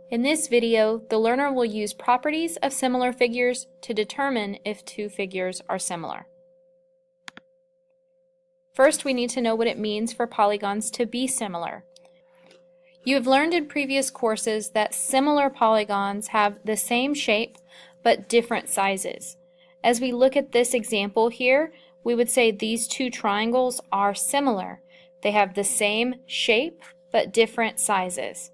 In this video, the learner will use properties of similar figures to determine if two figures are similar. First, we need to know what it means for polygons to be similar. You have learned in previous courses that similar polygons have the same shape but different sizes. As we look at this example here, we would say these two triangles are similar. They have the same shape but different sizes.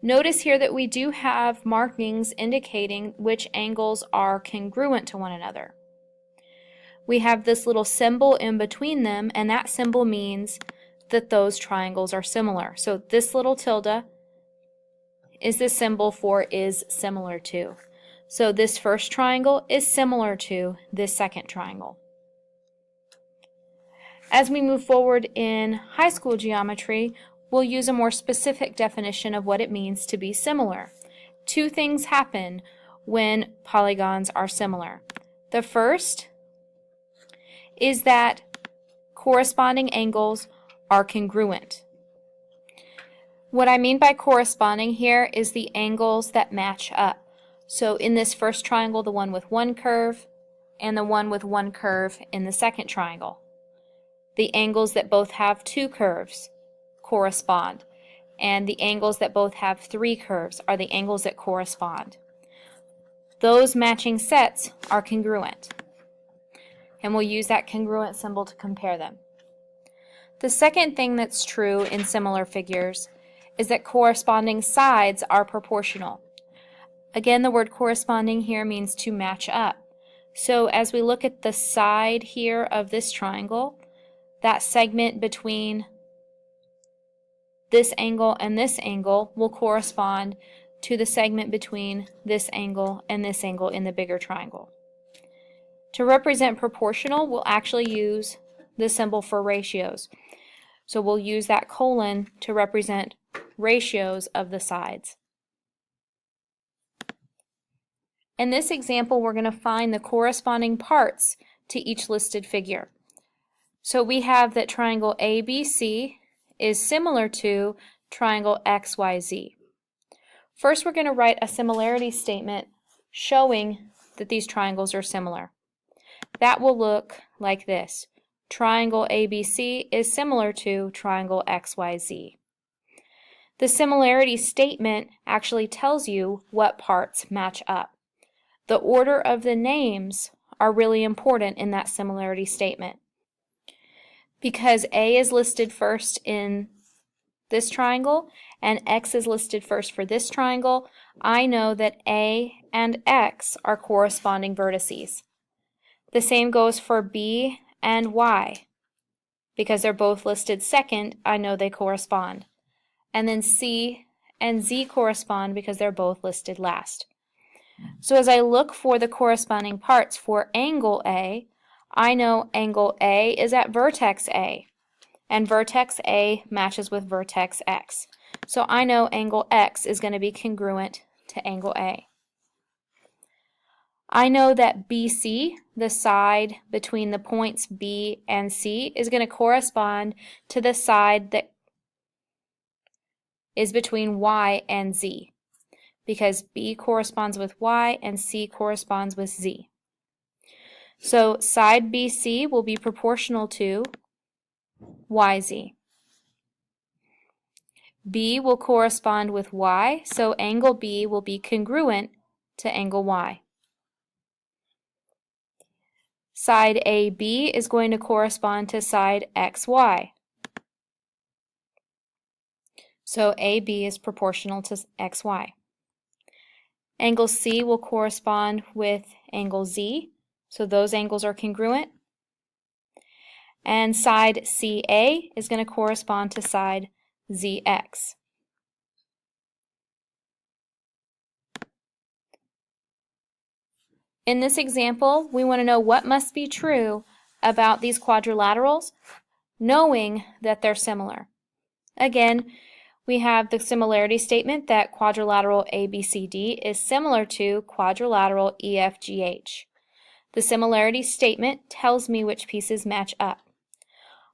Notice here that we do have markings indicating which angles are congruent to one another. We have this little symbol in between them, and that symbol means that those triangles are similar. So this little tilde is the symbol for is similar to. So this first triangle is similar to this second triangle. As we move forward in high school geometry, we'll use a more specific definition of what it means to be similar. Two things happen when polygons are similar. The first is that corresponding angles are congruent. What I mean by corresponding here is the angles that match up. So in this first triangle, the one with one curve and the one with one curve in the second triangle. The angles that both have two curves correspond, and the angles that both have three curves are the angles that correspond. Those matching sets are congruent, and we'll use that congruent symbol to compare them. The second thing that's true in similar figures is that corresponding sides are proportional. Again, the word corresponding here means to match up. So as we look at the side here of this triangle, that segment between this angle and this angle will correspond to the segment between this angle and this angle in the bigger triangle. To represent proportional, we'll actually use the symbol for ratios. So we'll use that colon to represent ratios of the sides. In this example, we're going to find the corresponding parts to each listed figure. So we have that triangle ABC is similar to triangle XYZ. First, we're going to write a similarity statement showing that these triangles are similar. That will look like this. Triangle ABC is similar to triangle XYZ. The similarity statement actually tells you what parts match up. The order of the names are really important in that similarity statement. Because A is listed first in this triangle and X is listed first for this triangle, I know that A and X are corresponding vertices. The same goes for B and Y. Because they're both listed second, I know they correspond. And then C and Z correspond because they're both listed last. So as I look for the corresponding parts for angle A, I know angle A is at vertex A, and vertex A matches with vertex X. So I know angle X is going to be congruent to angle A. I know that BC, the side between the points B and C, is going to correspond to the side that is between Y and Z, because B corresponds with Y and C corresponds with Z. So side BC will be proportional to YZ. B will correspond with Y, so angle B will be congruent to angle Y. Side AB is going to correspond to side XY. So AB is proportional to XY. Angle C will correspond with angle Z, so those angles are congruent. And side CA is going to correspond to side ZX. In this example, we want to know what must be true about these quadrilaterals, knowing that they're similar. Again, we have the similarity statement that quadrilateral ABCD is similar to quadrilateral EFGH. The similarity statement tells me which pieces match up.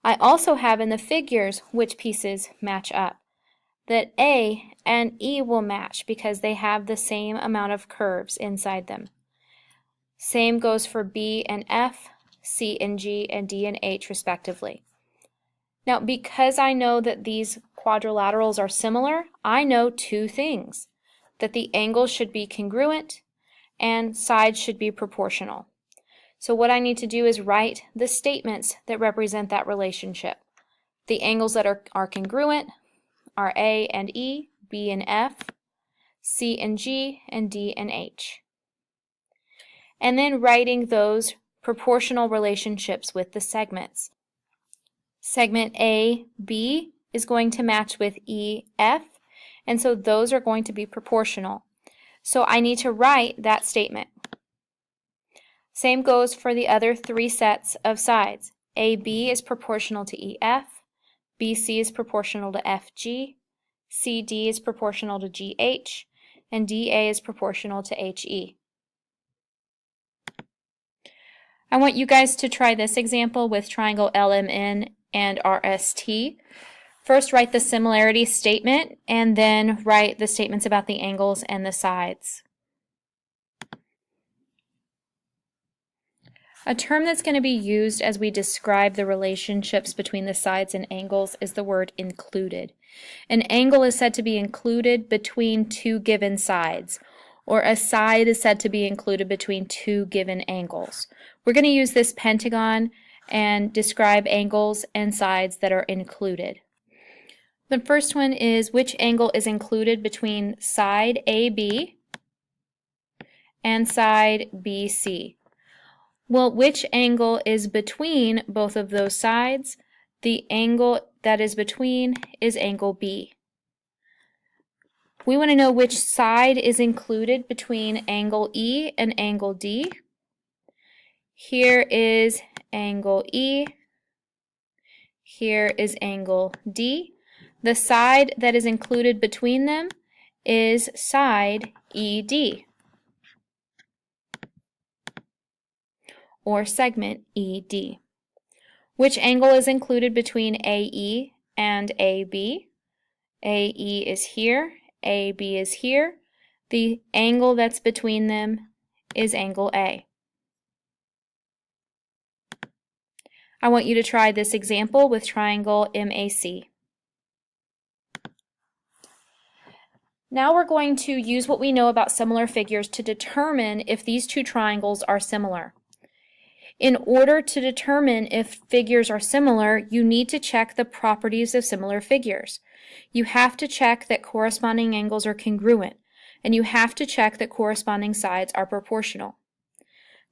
I also have in the figures which pieces match up. that A and E will match because they have the same amount of curves inside them. Same goes for B and F, C and G, and D and H respectively. Now, because I know that these quadrilaterals are similar, I know two things: that the angles should be congruent and sides should be proportional. So what I need to do is write the statements that represent that relationship. The angles that are congruent are A and E, B and F, C and G, and D and H. And then writing those proportional relationships with the segments. Segment AB is going to match with EF, and so those are going to be proportional. So I need to write that statement. Same goes for the other three sets of sides. AB is proportional to EF, BC is proportional to FG, CD is proportional to GH, and DA is proportional to HE. I want you guys to try this example with triangle LMN and RST. First, write the similarity statement, and then write the statements about the angles and the sides. A term that's going to be used as we describe the relationships between the sides and angles is the word included. An angle is said to be included between two given sides, or a side is said to be included between two given angles. We're going to use this pentagon and describe angles and sides that are included. The first one is which angle is included between side AB and side BC. Well, which angle is between both of those sides? The angle that is between is angle B. We want to know which side is included between angle E and angle D. Here is angle E. Here is angle D. The side that is included between them is side ED, or segment ED. Which angle is included between AE and AB? AE is here, AB is here. The angle that's between them is angle A. I want you to try this example with triangle MAC. Now we're going to use what we know about similar figures to determine if these two triangles are similar. In order to determine if figures are similar, you need to check the properties of similar figures. You have to check that corresponding angles are congruent, and you have to check that corresponding sides are proportional.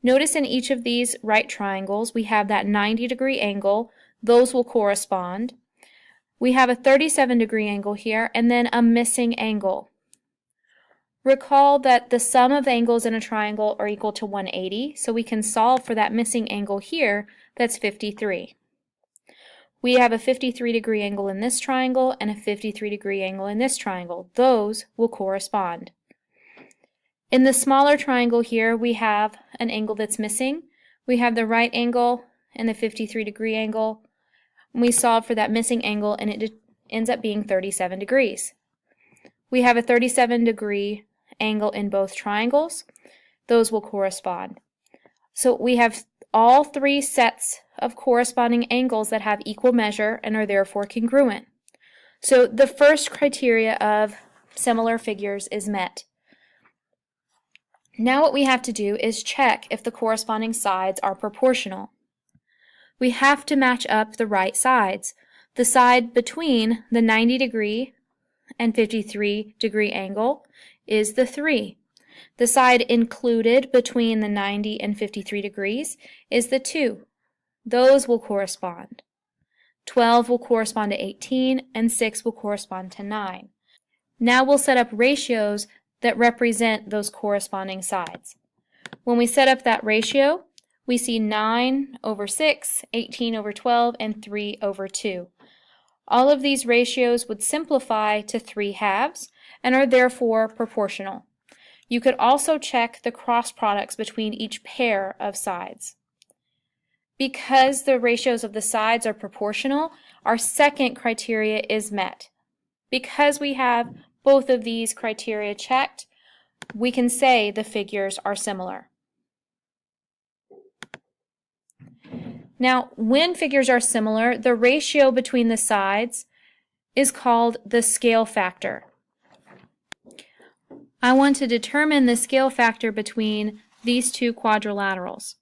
Notice in each of these right triangles we have that 90-degree angle. Those will correspond. We have a 37-degree angle here, and then a missing angle. Recall that the sum of angles in a triangle are equal to 180, so we can solve for that missing angle here. That's 53. We have a 53-degree angle in this triangle and a 53-degree angle in this triangle. Those will correspond. In the smaller triangle here, we have an angle that's missing. We have the right angle and the 53-degree angle. We solve for that missing angle, and it ends up being 37 degrees. We have a 37-degree angle in both triangles. Those will correspond. So we have all three sets of corresponding angles that have equal measure and are therefore congruent. So the first criteria of similar figures is met. Now what we have to do is check if the corresponding sides are proportional. We have to match up the right sides. The side between the 90-degree and 53-degree angle is the 3. The side included between the 90 and 53 degrees is the 2. Those will correspond. 12 will correspond to 18, and 6 will correspond to 9. Now we'll set up ratios that represent those corresponding sides. When we set up that ratio, we see 9 over 6, 18 over 12, and 3 over 2. All of these ratios would simplify to 3 halves and are therefore proportional. You could also check the cross products between each pair of sides. Because the ratios of the sides are proportional, our second criteria is met. Because we have both of these criteria checked, we can say the figures are similar. Now, when figures are similar, the ratio between the sides is called the scale factor. I want to determine the scale factor between these two quadrilaterals.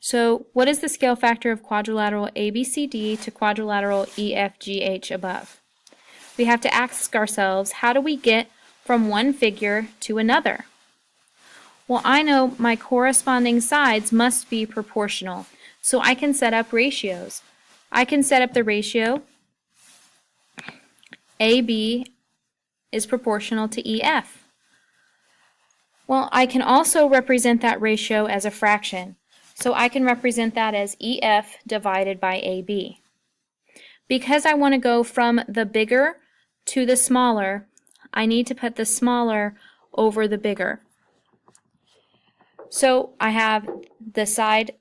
So, what is the scale factor of quadrilateral ABCD to quadrilateral EFGH above? We have to ask ourselves, how do we get from one figure to another? Well, I know my corresponding sides must be proportional, so I can set up ratios. I can set up the ratio AB is proportional to EF. Well, I can also represent that ratio as a fraction, so I can represent that as EF divided by AB. Because I want to go from the bigger to the smaller, I need to put the smaller over the bigger. So I have the side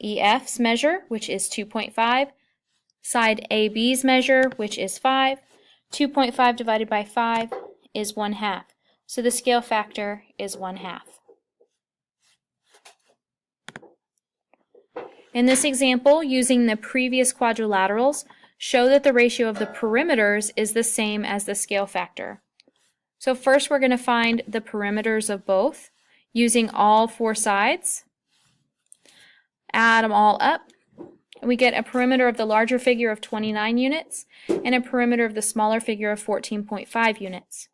EF's measure, which is 2.5, side AB's measure, which is 5. 2.5 divided by 5 is 1/2. So the scale factor is 1/2. In this example, using the previous quadrilaterals, show that the ratio of the perimeters is the same as the scale factor. So first we're going to find the perimeters of both using all four sides. Add them all up. We get a perimeter of the larger figure of 29 units and a perimeter of the smaller figure of 14.5 units.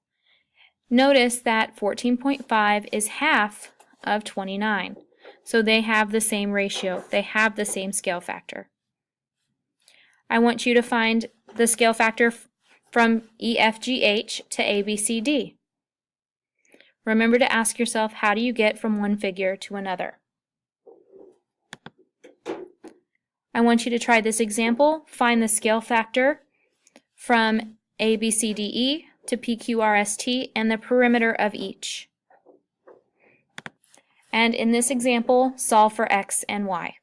Notice that 14.5 is half of 29, so they have the same ratio. They have the same scale factor. I want you to find the scale factor from EFGH to ABCD. Remember to ask yourself, how do you get from one figure to another? I want you to try this example. Find the scale factor from ABCDE to PQRST and the perimeter of each. And in this example, solve for x and y.